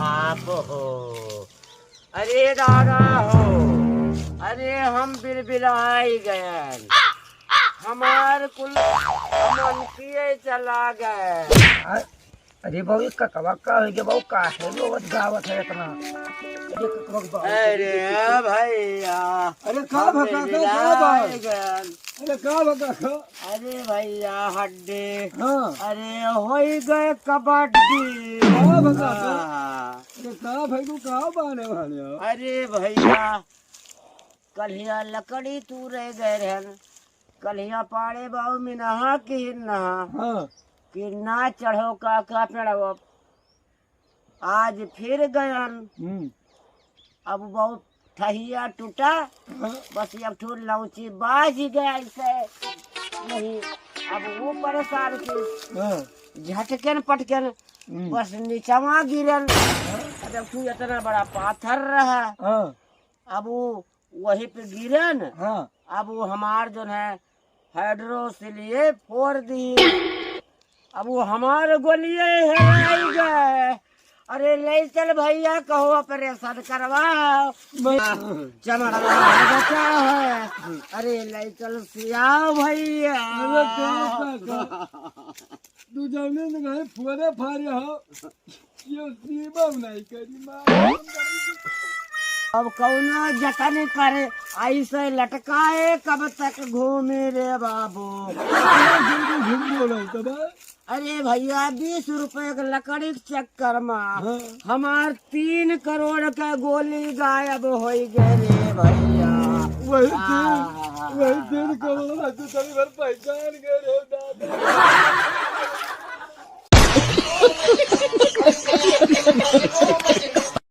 आप हो। अरे दादा हो, अरे हम बिलबिलाई गए, हमार कुल मन किए चला गए। अरे बाबू इसका कवा का है कि बाबू का है वो गावत है इतना। अरे भैया, अरे का भगा का बिलबिलाई गए। अरे का भगा का अरे भैया हड्डी, हां अरे हो गए कबड्डी। का भगा का हाँ। अरे का भाई को का बाने वाले अरे भैया, कलिया लकड़ी तू रह गए रहन, कलिया पाड़े बाबू में नहा कि नहा हां कि ना चढ़ो का पेड़ो। आज फिर गयन, अब बहुत ठहिया टूटा, बस अब ठो लौची बाज गया ऐसे नहीं। अब वो परेशान थी, झटकन पटकन बस नीचवा गिरन। अब तू इतना बड़ा पाथर रहा, अब वो वही पे गिरन। अब वो हमार जो है हाइड्रो से लिए फोड़ दी। अब वो हमारे गोलिए हेराई गए। अरे ले चल भैया, कहो ऑपरेशन करवाओ, चमड़ा बचा है। अरे ले चल सियाओ भैया। तू जाने नहीं फुरे फारे हो ये सीबम नहीं करी मां। अब कौना जतन करे, ऐसे लटकाए कब तक घूमे रे बाबू। घूम बोला तब अरे भैया 20 रुपए के लकड़ी के चक्कर में हमार 3 करोड़ का गोली गायब हो गए रे भैया। वही दिन करोड़ तू तनी भर पहचान गए रे दादा।